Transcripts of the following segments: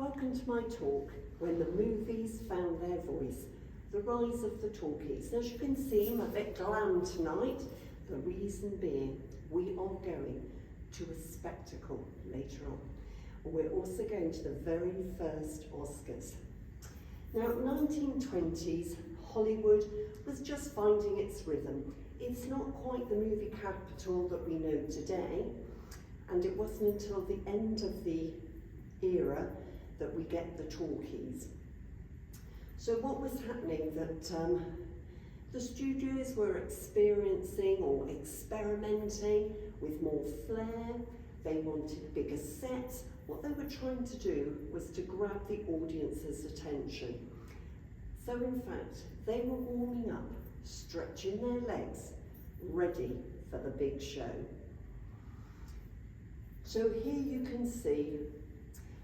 Welcome to my talk, When the Movies Found Their Voice, the rise of the talkies. As you can see, I'm a bit glam tonight. The reason being, we are going to a spectacle later on. We're also going to the very first Oscars. Now, 1920s, Hollywood was just finding its rhythm. It's not quite the movie capital that we know today, and it wasn't until the end of the era that we get the talkies. So what was happening that the studios were experiencing or experimenting with more flair. They wanted bigger sets. What they were trying to do was to grab the audience's attention. So in fact, they were warming up, stretching their legs, ready for the big show. So here you can see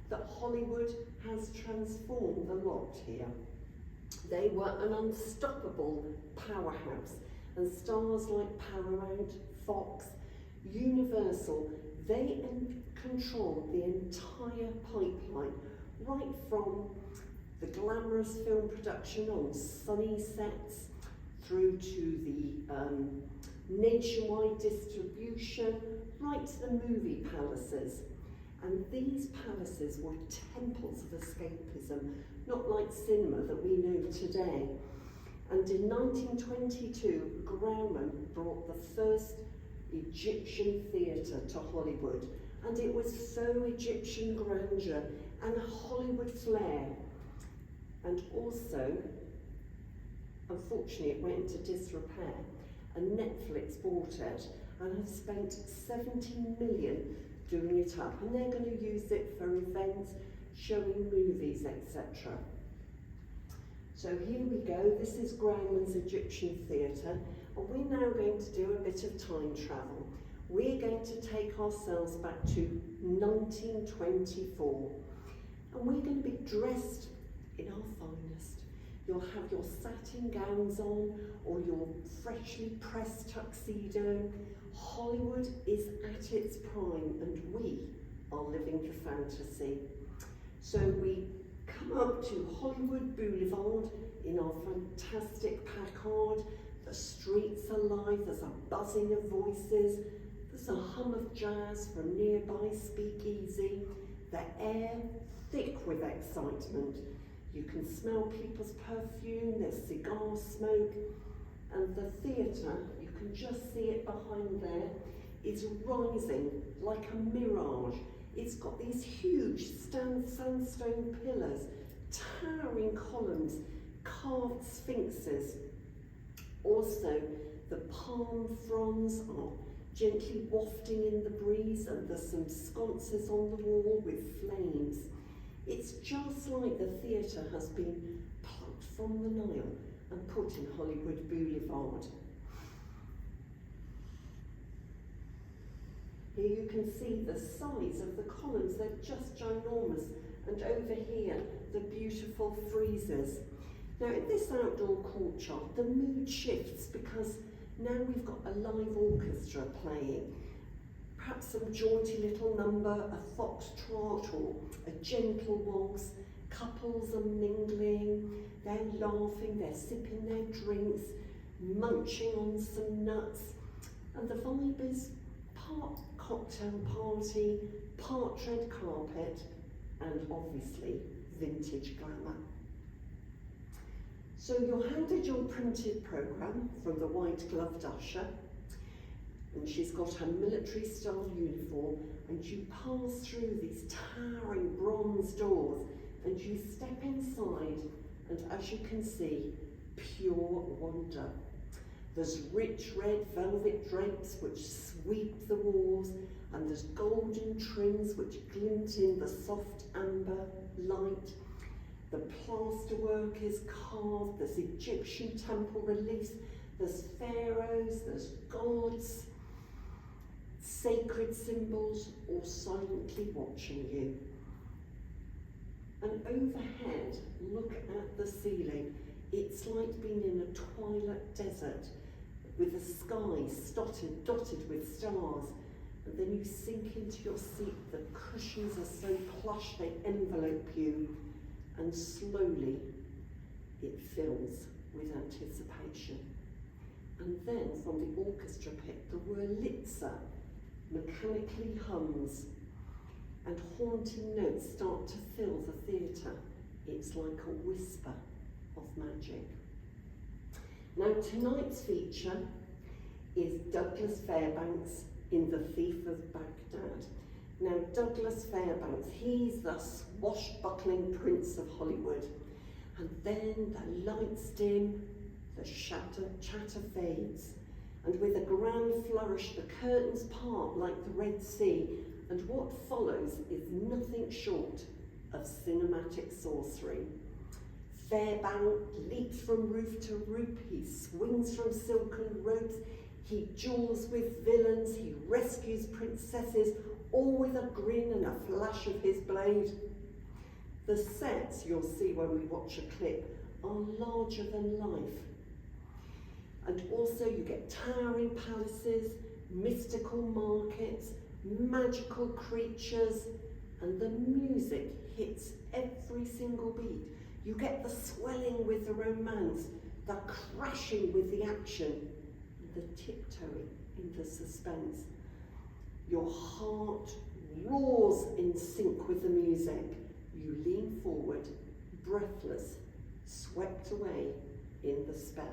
that Hollywood has transformed a lot here. They were an unstoppable powerhouse, and stars like Paramount, Fox, Universal, they controlled the entire pipeline, right from the glamorous film production on sunny sets through to the nationwide distribution, right to the movie palaces. And these palaces were temples of escapism, not like cinema that we know today. And in 1922, Grauman brought the first Egyptian theatre to Hollywood. And it was so Egyptian grandeur and Hollywood flair. And also, unfortunately, it went into disrepair, and Netflix bought it and have spent 17 million doing it up, and they're going to use it for events, showing movies, etc. So here we go. This is Grauman's Egyptian Theatre, and we're now going to do a bit of time travel. We're going to take ourselves back to 1924, and we're going to be dressed in our finest. You'll have your satin gowns on, or your freshly pressed tuxedo. Hollywood is at its prime, and we are living the fantasy. So we come up to Hollywood Boulevard in our fantastic Packard. The streets are alive, there's a buzzing of voices, there's a hum of jazz from nearby speakeasy, the air thick with excitement. You can smell people's perfume, there's cigar smoke, and the theatre, you can just see it behind there, is rising like a mirage. It's got these huge sandstone pillars, towering columns, carved sphinxes. Also, the palm fronds are gently wafting in the breeze, and there's some sconces on the wall with flames. It's just like the theatre has been plucked from the Nile and put in Hollywood Boulevard. Here you can see the size of the columns, they're just ginormous. And over here, the beautiful friezes. Now in this outdoor courtyard, the mood shifts because now we've got a live orchestra playing. Perhaps some jaunty little number, a foxtrot or a gentle waltz. Couples are mingling, they're laughing, they're sipping their drinks, munching on some nuts. And the vibe is part cocktail party, part red carpet, and obviously vintage glamour. So you're handed your printed programme from the white-gloved usher, and she's got her military-style uniform, and you pass through these towering bronze doors, and you step inside, and as you can see, pure wonder. There's rich red velvet drapes which sweep the walls, and there's golden trims which glint in the soft amber light. The plasterwork is carved, there's Egyptian temple reliefs, there's pharaohs, there's gods, sacred symbols, all silently watching you. And overhead, look at the ceiling. It's like being in a twilight desert with the sky dotted with stars. and then you sink into your seat. The cushions are so plush they envelope you, and slowly it fills with anticipation. And then from the orchestra pit, the Wurlitzer mechanically hums, and haunting notes start to fill the theatre. It's like a whisper of magic. Now, tonight's feature is Douglas Fairbanks in The Thief of Baghdad. Now, Douglas Fairbanks, he's the swashbuckling prince of Hollywood. And then the lights dim, the chatter fades, and with a grand flourish the curtains part like the Red Sea, and what follows is nothing short of cinematic sorcery. Fairbanks leaps from roof to roof, he swings from silken ropes, he jaws with villains, he rescues princesses, all with a grin and a flash of his blade. The sets, you'll see when we watch a clip, are larger than life. And also you get towering palaces, mystical markets, magical creatures, and the music hits every single beat. You get the swelling with the romance, the crashing with the action, and the tiptoeing in the suspense. Your heart roars in sync with the music. You lean forward, breathless, swept away in the spell.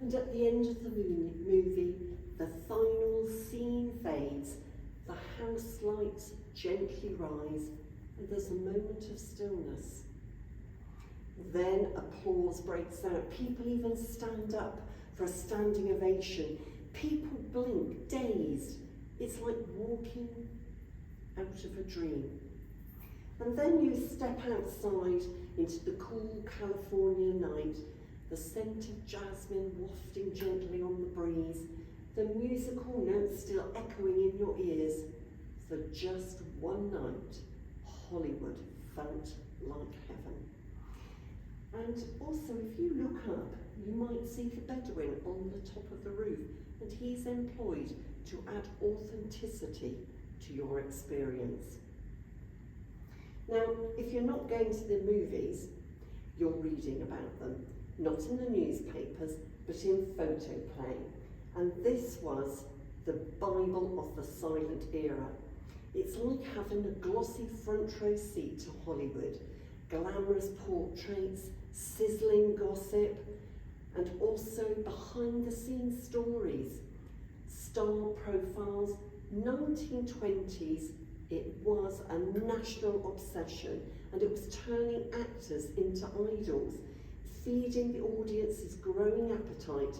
And at the end of the movie, the final scene fades, the house lights gently rise, and there's a moment of stillness. Then applause breaks out. People even stand up for a standing ovation. People blink, dazed. It's like walking out of a dream. And then you step outside into the cool California night, the scent of jasmine wafting gently on the breeze, the musical notes still echoing in your ears. For just one night, Hollywood felt like heaven. And also, if you look up, you might see the Bedouin on the top of the roof, and he's employed to add authenticity to your experience. Now, if you're not going to the movies, you're reading about them. Not in the newspapers, but in photoplay. And this was the Bible of the silent era. It's like having a glossy front row seat to Hollywood, glamorous portraits, sizzling gossip, and also behind the scenes stories, star profiles. 1920s, it was a national obsession, and it was turning actors into idols, feeding the audience's growing appetite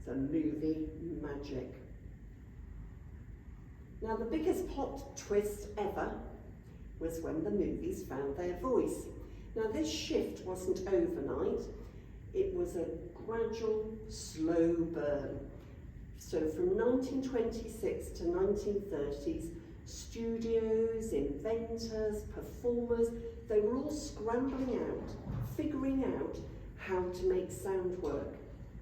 for movie magic. Now, the biggest plot twist ever was when the movies found their voice. Now, this shift wasn't overnight. It was a gradual, slow burn. So from 1926 to 1930s, studios, inventors, performers, they were all scrambling out, figuring out how to make sound work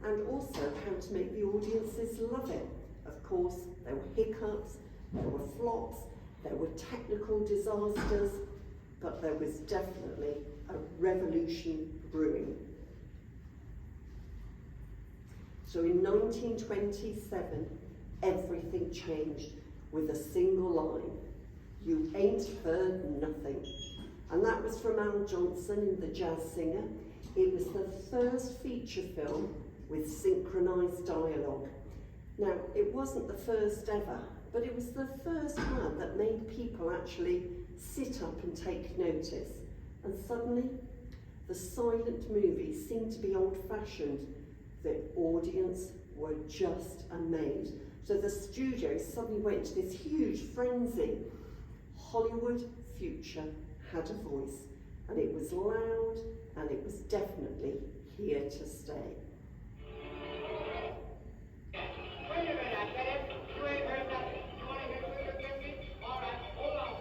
and also how to make the audiences love it. Of course, there were hiccups, there were flops, there were technical disasters, but there was definitely a revolution brewing. So in 1927, everything changed with a single line: "You ain't heard nothing." And that was from Al Johnson in The Jazz Singer. It was the first feature film with synchronised dialogue. Now, it wasn't the first ever, but it was the first one that made people actually sit up and take notice. And suddenly, the silent movies seemed to be old-fashioned. The audience were just amazed. So the studio suddenly went to this huge frenzy. Hollywood future had a voice, and it was loud, and it was definitely here to stay. Wait a minute, I said, you ain't heard nothing. You want to hear Good Cookie? All right, hold on.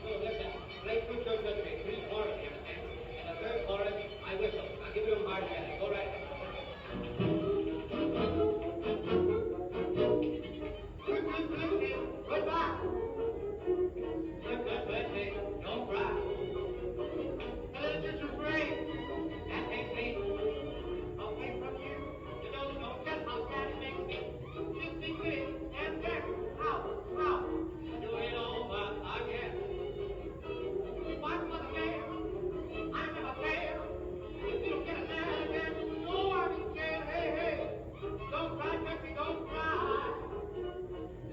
Well, listen, play Good Cookie, 3 chords, you understand? And the third chorus, I whistle. I'll give you a hard hand. Go right ahead. Goodbye. Good, don't cry. This is great. That takes me away from you. You don't know just how sad it makes me. Just think of it and then how? Do it over again. Once was a man, I never fail. If you don't get a man again, no one can jail. Hey, don't cry, Tootsie, don't cry.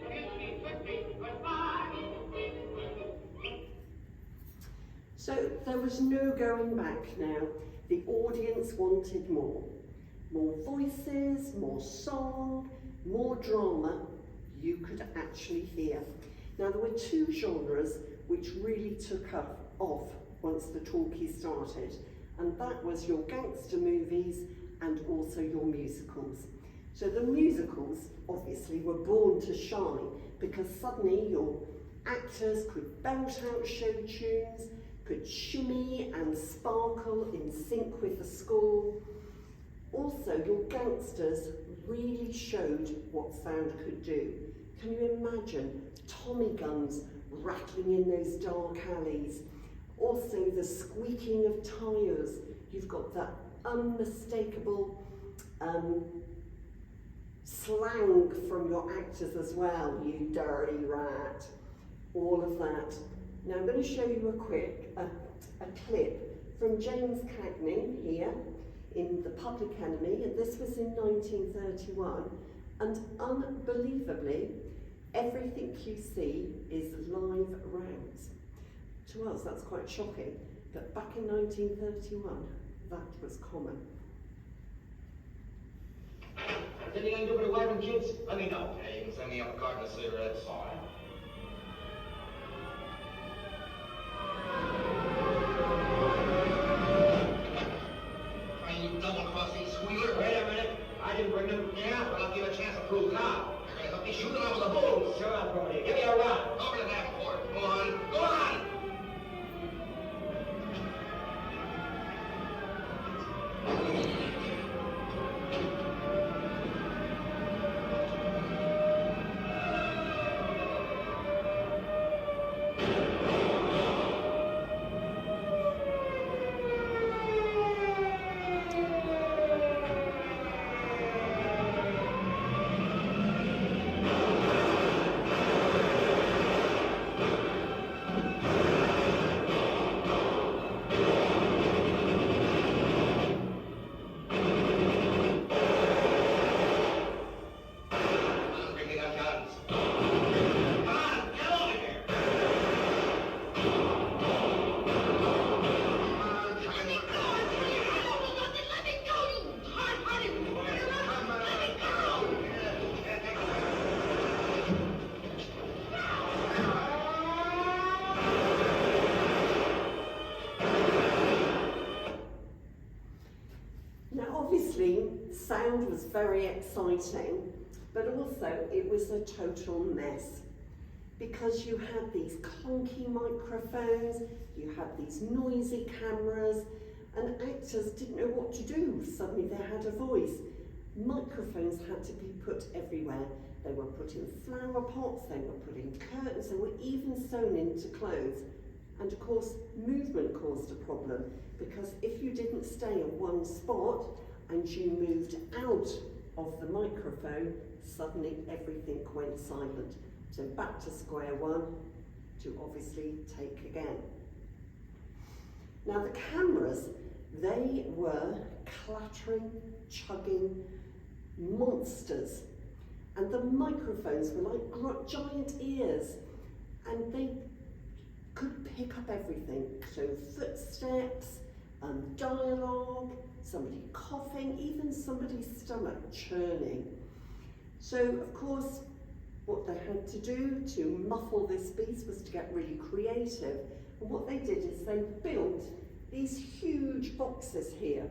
Kiss me, Tootsie, goodbye. So there was no going back now. The audience wanted more. More voices, more song, more drama you could actually hear. Now there were 2 genres which really took off once the talkie started, and that was your gangster movies and also your musicals. So the musicals obviously were born to shine because suddenly your actors could belt out show tunes, could shimmy and sparkle in sync with the score. Also, your gangsters really showed what sound could do. Can you imagine Tommy guns rattling in those dark alleys? Also, the squeaking of tyres. You've got that unmistakable slang from your actors as well. You dirty rat. All of that. Now I'm going to show you a clip from James Cagney here in The Public Enemy, and this was in 1931, and unbelievably, everything you see is live rounds. To us that's quite shocking, but back in 1931 that was common. Is anything I can do for the wife and kids? Let me know. Yeah, you can send me up a carton of cigarettes. All right. You double-crossing squealer. Wait a minute. I didn't bring them. Yeah, well, I'll give you a chance to prove now. You're going to help me shoot it out with a bull. Sure, I'll throw it in. Give me a run. Over to that court. Go on. Go on! Sound was very exciting, but also it was a total mess because you had these clunky microphones, you had these noisy cameras, and actors didn't know what to do. Suddenly they had a voice. Microphones had to be put everywhere. They were put in flower pots, they were put in curtains, they were even sewn into clothes. And of course, movement caused a problem, because if you didn't stay in one spot and you moved out of the microphone, suddenly everything went silent. So back to square one to obviously take again. Now the cameras, they were clattering, chugging monsters. And the microphones were like giant ears, and they could pick up everything. So footsteps, dialogue, somebody coughing, even somebody's stomach churning. So of course, what they had to do to muffle this beast was to get really creative. And what they did is they built these huge boxes here,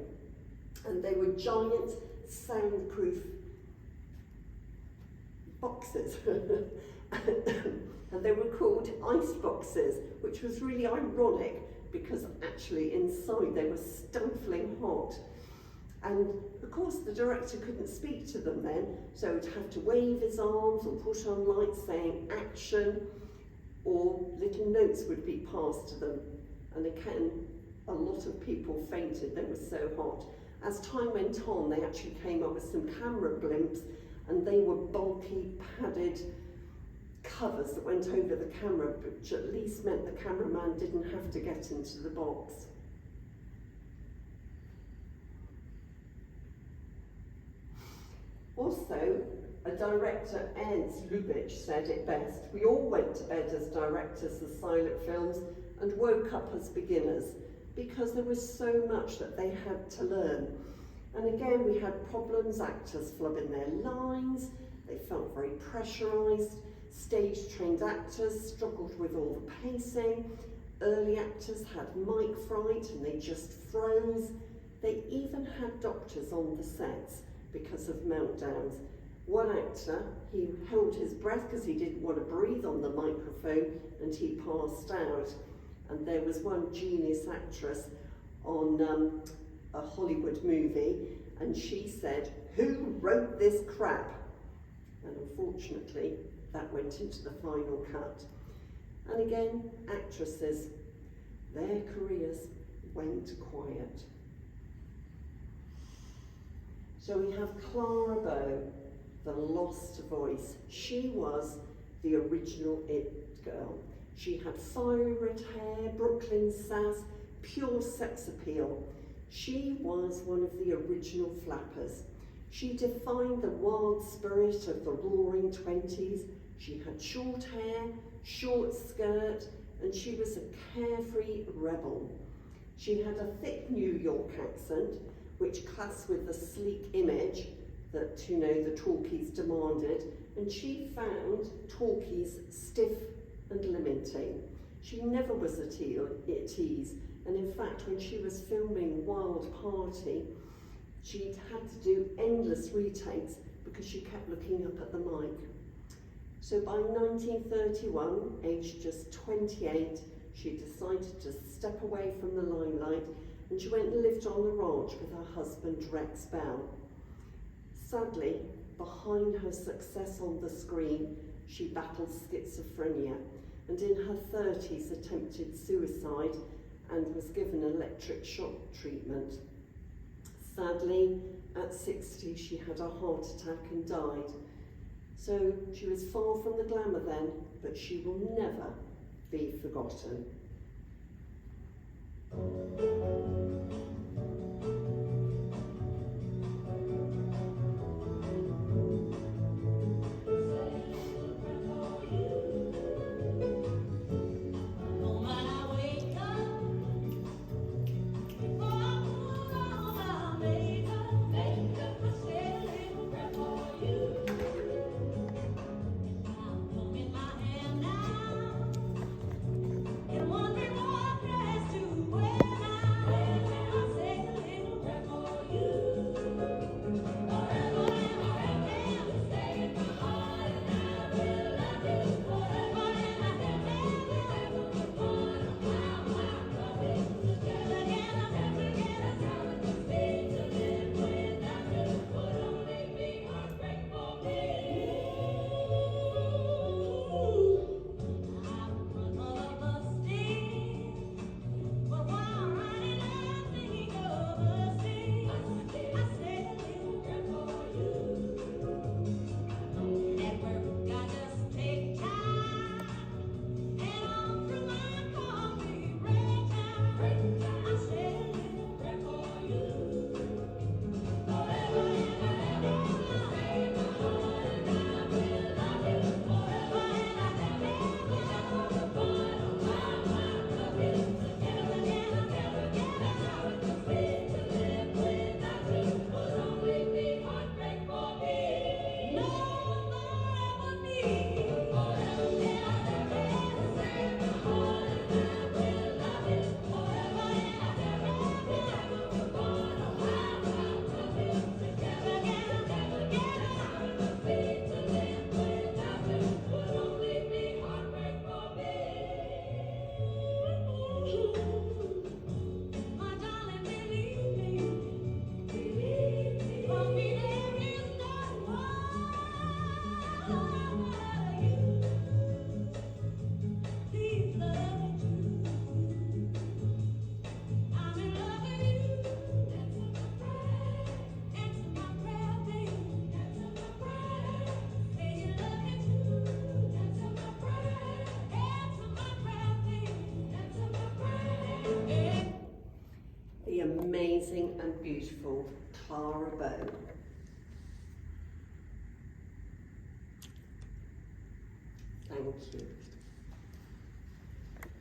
and they were giant soundproof boxes. And they were called ice boxes, which was really ironic because actually inside they were stifling hot. And of course the director couldn't speak to them then, so he'd have to wave his arms or put on lights saying action, or little notes would be passed to them. And again, a lot of people fainted, they were so hot. As time went on, they actually came up with some camera blimps, and they were bulky, padded covers that went over the camera, which at least meant the cameraman didn't have to get into the box. Also, a director, Ernst Lubitsch, said it best: "We all went to bed as directors of silent films and woke up as beginners, because there was so much that they had to learn." And again, we had problems, actors flubbing their lines, they felt very pressurised, stage-trained actors struggled with all the pacing, early actors had mic fright and they just froze. They even had doctors on the sets because of meltdowns. One actor, he held his breath because he didn't want to breathe on the microphone, and he passed out. And there was one genius actress on a Hollywood movie, and she said, "Who wrote this crap?" And unfortunately, that went into the final cut. And again, actresses, their careers went quiet. So we have Clara Bow, the lost voice. She was the original It girl. She had fiery red hair, Brooklyn sass, pure sex appeal. She was one of the original flappers. She defined the wild spirit of the roaring 20s. She had short hair, short skirt, and she was a carefree rebel. She had a thick New York accent, which classed with the sleek image that, the talkies demanded, and she found talkies stiff and limiting. She never was at ease, and in fact, when she was filming Wild Party, she'd had to do endless retakes because she kept looking up at the mic. So by 1931, aged just 28, she decided to step away from the limelight, and she went and lived on the ranch with her husband, Rex Bell. Sadly, behind her success on the screen, she battled schizophrenia, and in her 30s attempted suicide and was given electric shock treatment. Sadly, at 60, she had a heart attack and died. So she was far from the glamour then, but she will never be forgotten. And wondering what dress to wear now. amazing and beautiful Clara Bow. Thank you.